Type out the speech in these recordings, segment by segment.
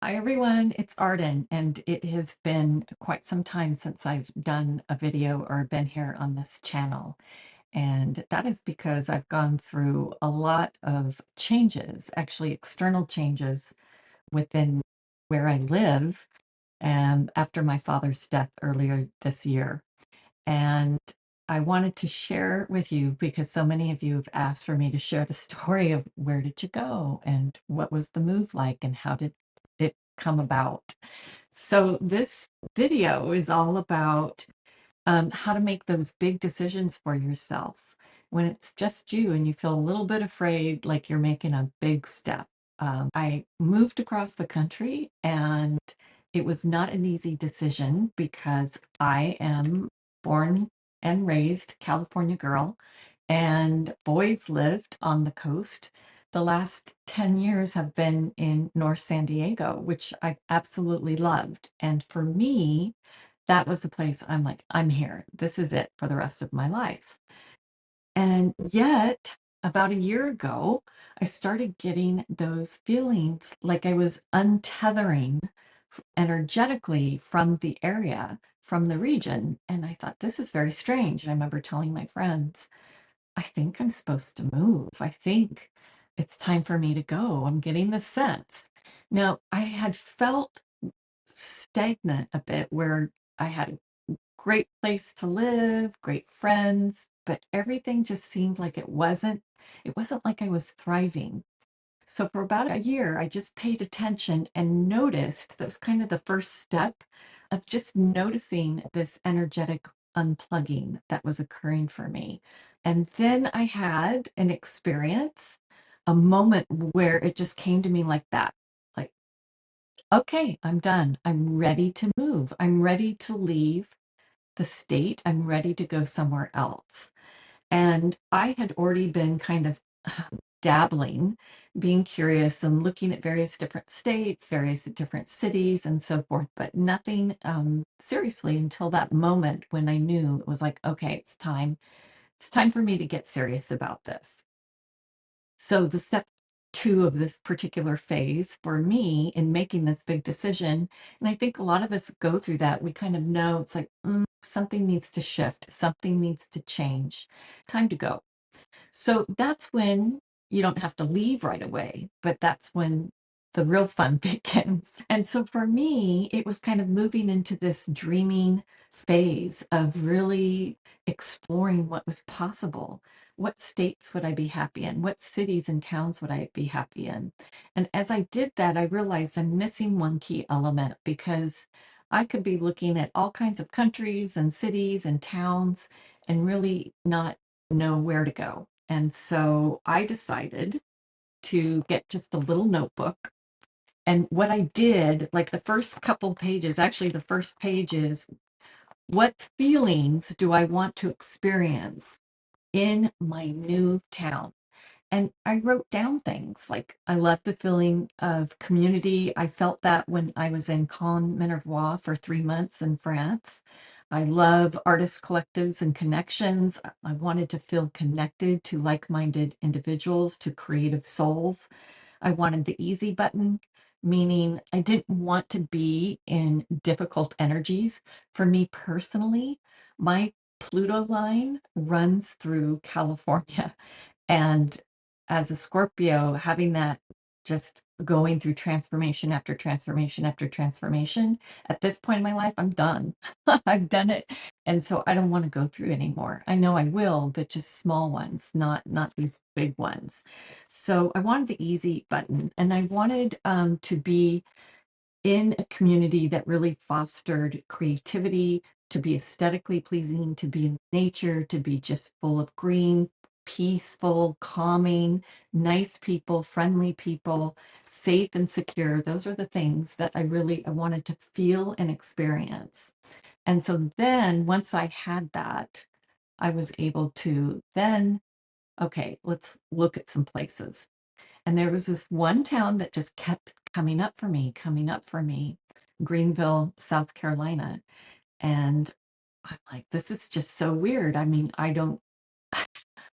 Hi everyone, it's Arden, and it has been quite some time since I've done a video or been here on this channel. And that is because I've gone through a lot of changes, actually external changes within where I live, after my father's death earlier this year. And I wanted to share with you because so many of you have asked for me to share the story of where did you go and what was the move like and how did it come about. So this video is all about how to make those big decisions for yourself when it's just you and you feel a little bit afraid, like you're making a big step. I moved across the country and it was not an easy decision because I am born and raised California girl and always lived on the coast. The last 10 years have been in North San Diego, which I absolutely loved. And for me, that was the place I'm like, I'm here. This is it for the rest of my life. And yet, about a year ago, I started getting those feelings like I was untethering energetically from the area, from the region. And I thought, this is very strange. And I remember telling my friends, I think I'm supposed to move. I think it's time for me to go. I'm getting the sense. Now, I had felt stagnant a bit where I had a great place to live, great friends, but everything just seemed like it wasn't like I was thriving. So for about a year, I just paid attention and noticed that was kind of the first step of just noticing this energetic unplugging that was occurring for me. And then I had an experience, a moment where it just came to me like that. Like, okay, I'm done. I'm ready to move. I'm ready to leave the state. I'm ready to go somewhere else. And I had already been kind of dabbling, being curious and looking at various different states, various different cities, and so forth, but nothing seriously until that moment when I knew it was like, okay, it's time. It's time for me to get serious about this. So the step two of this particular phase for me in making this big decision, and I think a lot of us go through that, we kind of know it's like, something needs to shift, something needs to change, time to go. So that's when you don't have to leave right away, but that's when the real fun begins. And so for me, it was kind of moving into this dreaming phase of really exploring what was possible. What states would I be happy in? What cities and towns would I be happy in? And as I did that, I realized I'm missing one key element because I could be looking at all kinds of countries and cities and towns and really not know where to go. And so I decided to get just a little notebook. And what I did, like the first couple pages, actually, the first page is what feelings do I want to experience in my new town? And I wrote down things like I love the feeling of community. I felt that when I was in Caen Minervois for 3 months in France. I love artist collectives and connections. I wanted to feel connected to like-minded individuals, to creative souls. I wanted the easy button, meaning I didn't want to be in difficult energies. For me personally, my Pluto line runs through California. And as a Scorpio, having that just going through transformation after transformation after transformation, at this point in my life, I'm done. I've done it. And so I don't want to go through anymore. I know I will, but just small ones, not these big ones. So I wanted the easy button and I wanted to be in a community that really fostered creativity, to be aesthetically pleasing, to be in nature, to be just full of green, peaceful, calming, nice people, friendly people, safe and secure. Those are the things that I wanted to feel and experience. And so then once I had that, I was able to then, okay, let's look at some places. And there was this one town that just kept coming up for me, Greenville, South Carolina. And I'm like, this is just so weird. I mean, I don't,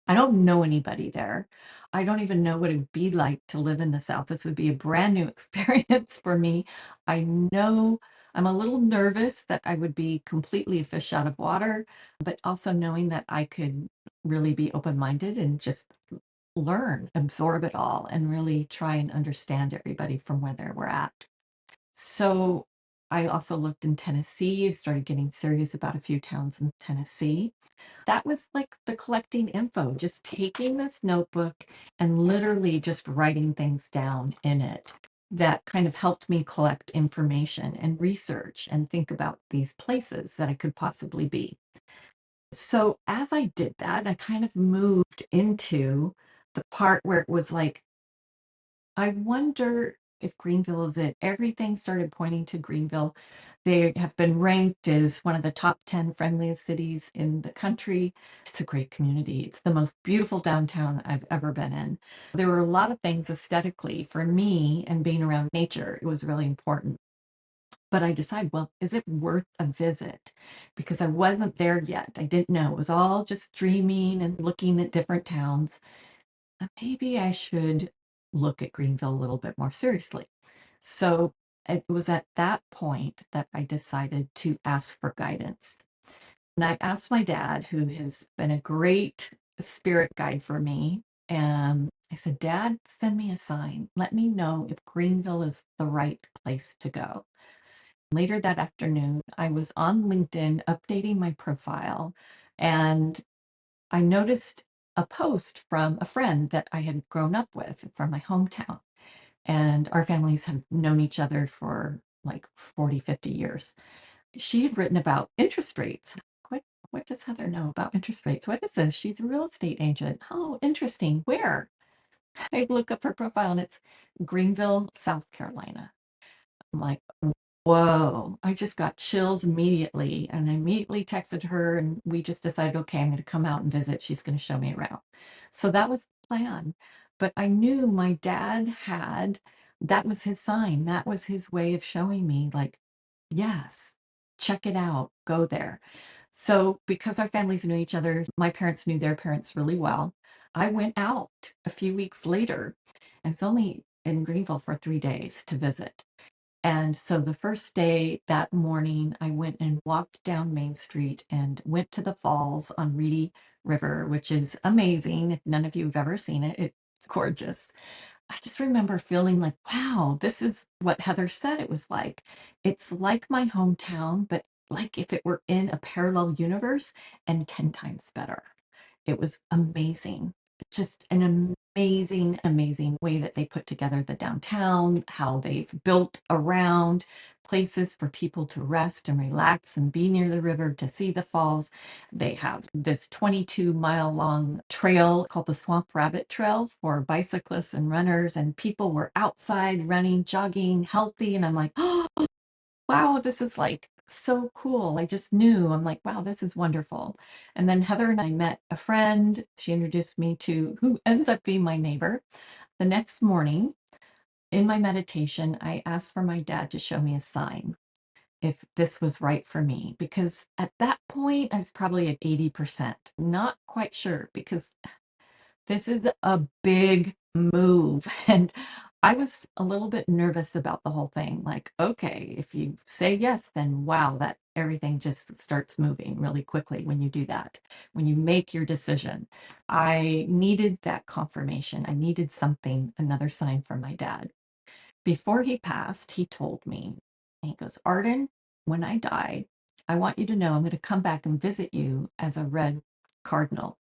I don't know anybody there. I don't even know what it would be like to live in the South. This would be a brand new experience for me. I know I'm a little nervous that I would be completely a fish out of water, but also knowing that I could really be open-minded and just learn, absorb it all, and really try and understand everybody from where they were at. So I also looked in Tennessee, started getting serious about a few towns in Tennessee. That was like the collecting info, just taking this notebook and literally just writing things down in it. That kind of helped me collect information and research and think about these places that I could possibly be. So as I did that, I kind of moved into the part where it was like, I wonder if Greenville is it. Everything started pointing to Greenville. They have been ranked as one of the top 10 friendliest cities in the country. It's a great community. It's the most beautiful downtown I've ever been in. There were a lot of things aesthetically for me, and being around nature, it was really important. But I decided, well, is it worth a visit? Because I wasn't there yet. I didn't know. It was all just dreaming and looking at different towns. Maybe I should look at Greenville a little bit more seriously. So it was at that point that I decided to ask for guidance. And I asked my dad, who has been a great spirit guide for me. And I said, Dad, send me a sign. Let me know if Greenville is the right place to go. Later that afternoon, I was on LinkedIn updating my profile, and I noticed a post from a friend that I had grown up with from my hometown. And our families have known each other for like 40, 50 years. She had written about interest rates. What does Heather know about interest rates? What is this? She's a real estate agent. Oh, interesting. Where? I look up her profile and it's Greenville, South Carolina. I'm like, whoa, I just got chills immediately. And I immediately texted her, and we just decided, okay, I'm going to come out and visit. She's going to show me around. So that was the plan. But I knew my dad had, that was his sign. That was his way of showing me, like, yes, check it out, go there. So because our families knew each other, my parents knew their parents really well. I went out a few weeks later. I was only in Greenville for 3 days to visit. And so the first day that morning, I went and walked down Main Street and went to the falls on Reedy River, which is amazing. If none of you have ever seen it, it's gorgeous. I just remember feeling like, wow, this is what Heather said it was like. It's like my hometown, but like if it were in a parallel universe and 10 times better. It was amazing. Just an amazing, amazing way that they put together the downtown, how they've built around places for people to rest and relax and be near the river to see the falls. They have this 22-mile long trail called the Swamp Rabbit Trail for bicyclists and runners, and people were outside running, jogging, healthy. And I'm like, oh, wow, this is like so cool. I just knew, I'm like, wow, this is wonderful. And then Heather and I met a friend. She introduced me to who ends up being my neighbor. The next morning in my meditation, I asked for my dad to show me a sign if this was right for me, because at that point I was probably at 80%, not quite sure, because this is a big move. And I was a little bit nervous about the whole thing. Like, okay, if you say yes, then wow, that everything just starts moving really quickly when you do that, when you make your decision. I needed that confirmation. I needed something, another sign from my dad. Before he passed, he told me, he goes, Arden, when I die, I want you to know I'm going to come back and visit you as a red cardinal.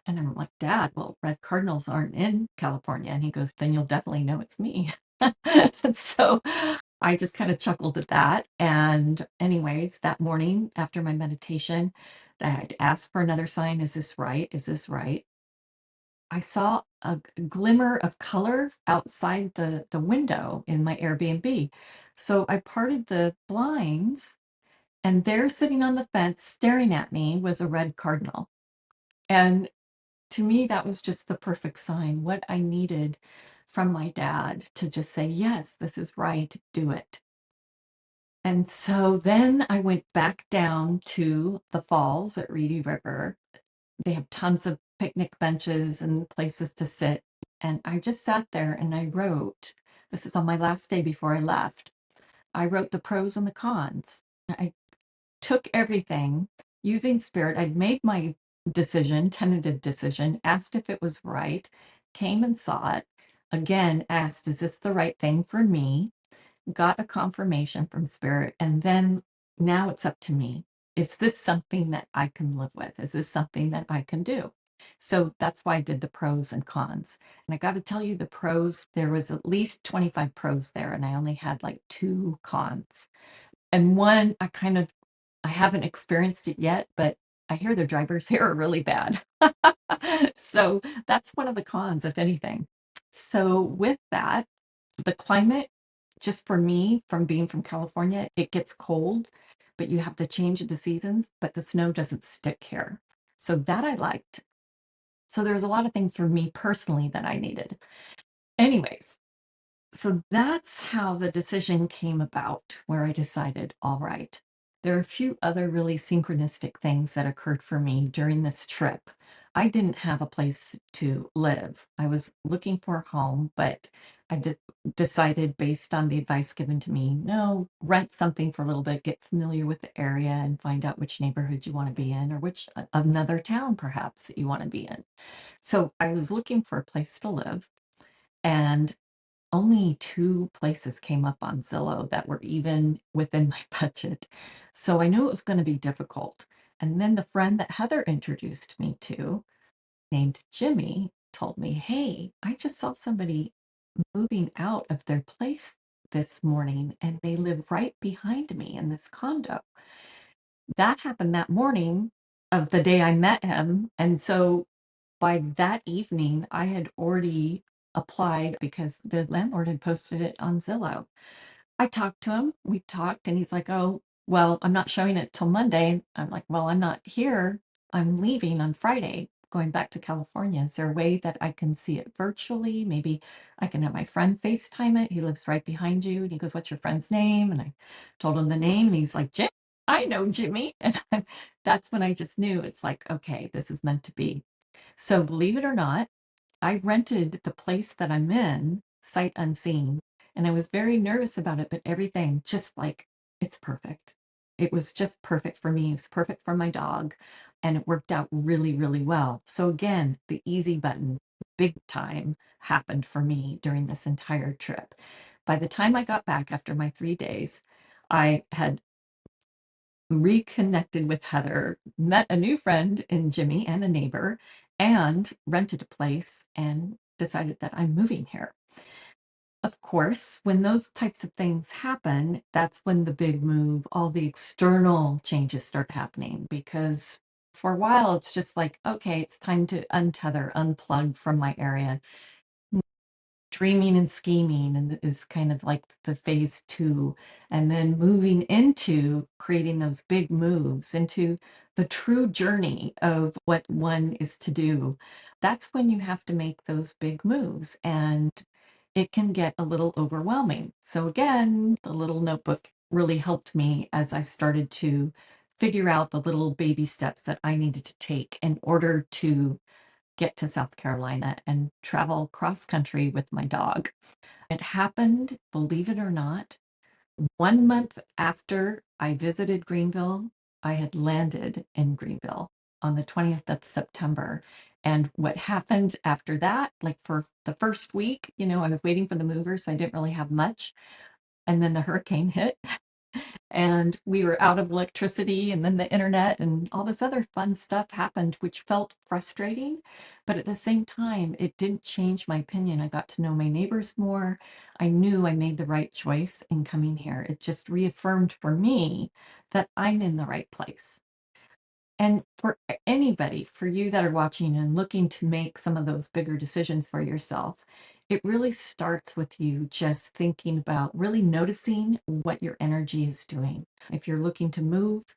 And I'm like, Dad, well, red cardinals aren't in California. And he goes, then you'll definitely know it's me. And so I just kind of chuckled at that. And, anyways, that morning after my meditation, I asked for another sign. Is this right? Is this right? I saw a glimmer of color outside the window in my Airbnb. So I parted the blinds, and there sitting on the fence staring at me was a red cardinal. And to me, that was just the perfect sign, what I needed from my dad to just say, yes, this is right, do it. And so then I went back down to the falls at Reedy River. They have tons of picnic benches and places to sit. And I just sat there and I wrote, this is on my last day before I left. I wrote the pros and the cons. I took everything using spirit. I'd made my decision, tentative decision, asked if it was right, came and saw it. Again, asked, is this the right thing for me? Got a confirmation from spirit. And then now it's up to me. Is this something that I can live with? Is this something that I can do? So that's why I did the pros and cons. And I got to tell you, the pros, there was at least 25 pros there, and I only had like 2 cons. And one, I haven't experienced it yet, but I hear the drivers here are really bad. So that's one of the cons, if anything. So with that, the climate, just for me, from being from California, it gets cold, but you have to change the seasons, but the snow doesn't stick here. So that I liked. So there's a lot of things for me personally that I needed. Anyways, so that's how the decision came about, where I decided, all right, there are a few other really synchronistic things that occurred for me during this trip. I didn't have a place to live. I was looking for a home, but decided based on the advice given to me, no, rent something for a little bit, get familiar with the area and find out which neighborhood you want to be in or which another town perhaps that you want to be in. So I was looking for a place to live, and only 2 places came up on Zillow that were even within my budget. So I knew it was going to be difficult. And then the friend that Heather introduced me to, named Jimmy, told me, hey, I just saw somebody moving out of their place this morning and they live right behind me in this condo. That happened that morning of the day I met him. And so by that evening, I had already applied because the landlord had posted it on Zillow. I talked to him, we talked, and he's like, oh, well, I'm not showing it till Monday. I'm like, well, I'm not here. I'm leaving on Friday, going back to California. Is there a way that I can see it virtually? Maybe I can have my friend FaceTime it. He lives right behind you. And he goes, what's your friend's name? And I told him the name, and he's like, Jim, I know Jimmy. And that's when I just knew it's like, okay, this is meant to be. So believe it or not, I rented the place that I'm in sight unseen, and I was very nervous about it, but everything just like it's perfect. It was just perfect for me. It was perfect for my dog, and it worked out really, really well. So again, the easy button, big time, happened for me during this entire trip. By the time I got back after my 3 days, I had reconnected with Heather, met a new friend in Jimmy and a neighbor, and rented a place and decided that I'm moving here. Of course, when those types of things happen, that's when the big move, all the external changes start happening because for a while it's just like, okay, it's time to untether, unplug from my area. Dreaming and scheming and is kind of like the phase 2, and then moving into creating those big moves into the true journey of what one is to do. That's when you have to make those big moves, and it can get a little overwhelming. So again, the little notebook really helped me as I started to figure out the little baby steps that I needed to take in order to get to South Carolina and travel cross country with my dog. It happened, believe it or not, 1 month after I visited Greenville. I had landed in Greenville on the 20th of September. And what happened after that, like for the first week, I was waiting for the movers, so I didn't really have much. And then the hurricane hit and we were out of electricity, and then the internet and all this other fun stuff happened, which felt frustrating, but at the same time it didn't change my opinion. I got to know my neighbors more. I knew I made the right choice in coming here. It just reaffirmed for me that I'm in the right place. And for anybody, for you that are watching and looking to make some of those bigger decisions for yourself, it really starts with you just thinking about really noticing what your energy is doing. If you're looking to move,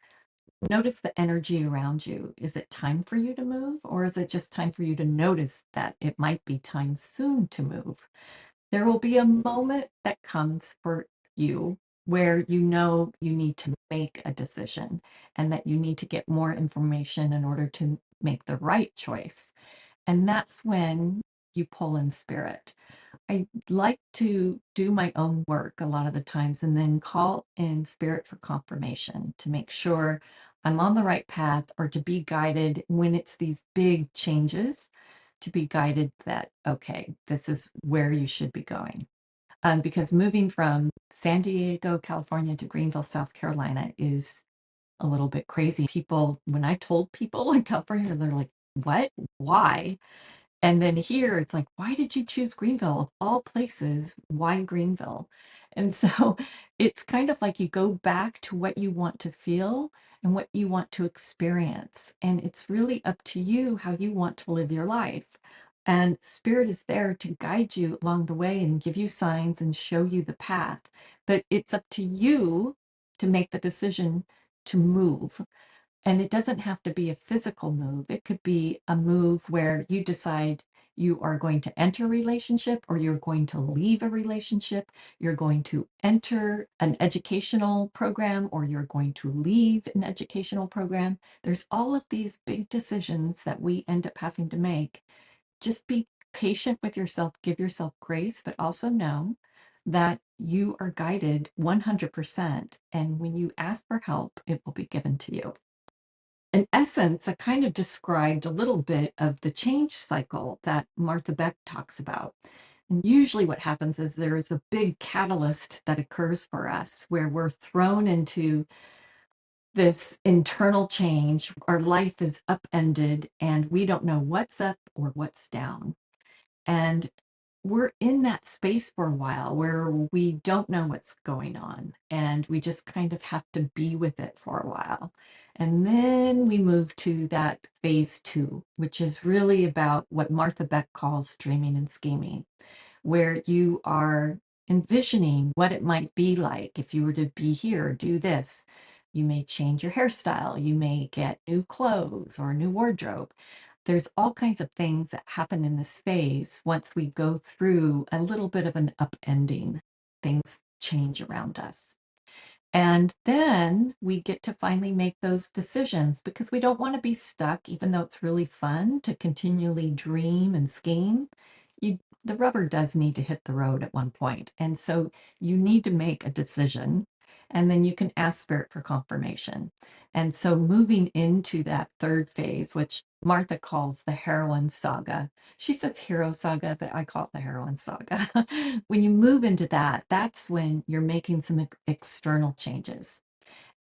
notice the energy around you. Is it time for you to move, or is it just time for you to notice that it might be time soon to move? There will be a moment that comes for you where you know you need to make a decision and that you need to get more information in order to make the right choice. And that's when you pull in spirit. I like to do my own work a lot of the times and then call in spirit for confirmation to make sure I'm on the right path, or to be guided when it's these big changes, to be guided that, okay, this is where you should be going. Because moving from San Diego, California to Greenville, South Carolina is a little bit crazy. People, when I told people in California, they're like, what? Why? And then here it's like, why did you choose Greenville? Of all places, why Greenville? And so it's kind of like you go back to what you want to feel and what you want to experience. And it's really up to you how you want to live your life. And Spirit is there to guide you along the way and give you signs and show you the path. But it's up to you to make the decision to move. And it doesn't have to be a physical move. It could be a move where you decide you are going to enter a relationship, or you're going to leave a relationship. You're going to enter an educational program, or you're going to leave an educational program. There's all of these big decisions that we end up having to make. Just be patient with yourself, give yourself grace, but also know that you are guided 100%. And when you ask for help, it will be given to you. In essence, I kind of described a little bit of the change cycle that Martha Beck talks about. And usually what happens is there is a big catalyst that occurs for us where we're thrown into this internal change. Our life is upended and we don't know what's up or what's down. And we're in that space for a while where we don't know what's going on, and we just kind of have to be with it for a while. And then we move to that phase two, which is really about what Martha Beck calls dreaming and scheming, where you are envisioning what it might be like if you were to be here, do this. You may change your hairstyle, you may get new clothes or a new wardrobe. There's all kinds of things that happen in this phase once we go through a little bit of an upending. Things change around us. And then we get to finally make those decisions because we don't want to be stuck, even though it's really fun to continually dream and scheme. The rubber does need to hit the road at one point. And so you need to make a decision, and then you can ask Spirit for confirmation. And so moving into that third phase, which Martha calls the heroine saga. She says hero saga, but I call it the heroine saga. When you move into that, that's when you're making some external changes.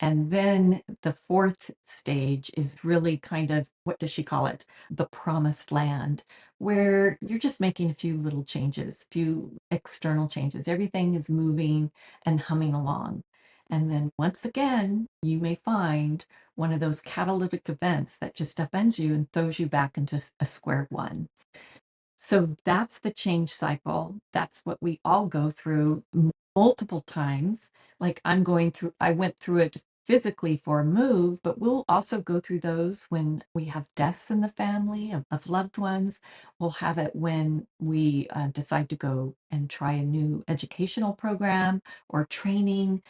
And then the fourth stage is really kind of, what does she call it? The promised land, where you're just making a few little changes, few external changes. Everything is moving and humming along. And then once again, you may find one of those catalytic events that just upends you and throws you back into a square one. So that's the change cycle. That's what we all go through multiple times. Like I went through it physically for a move, but we'll also go through those when we have deaths in the family of loved ones. We'll have it when we decide to go and try a new educational program or training,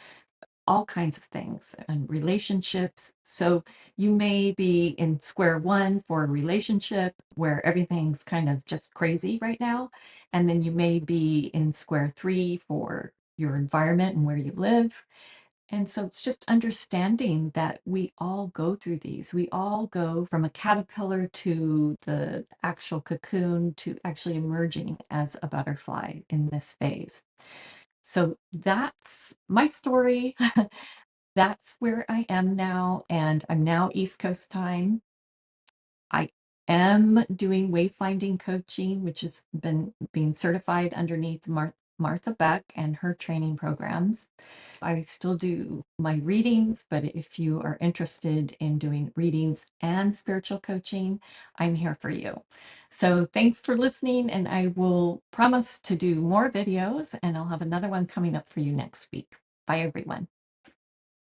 all kinds of things and relationships. So you may be in square one for a relationship where everything's kind of just crazy right now. And then you may be in square three for your environment and where you live. And so it's just understanding that we all go through these. We all go from a caterpillar to the actual cocoon to actually emerging as a butterfly in this phase. So that's my story. That's where I am now, and I'm now East Coast time. I am doing wayfinding coaching, which has been being certified underneath Martha Beck and her training programs. I still do my readings, but if you are interested in doing readings and spiritual coaching, I'm here for you. So thanks for listening, and I will promise to do more videos, and I'll have another one coming up for you next week. Bye, everyone.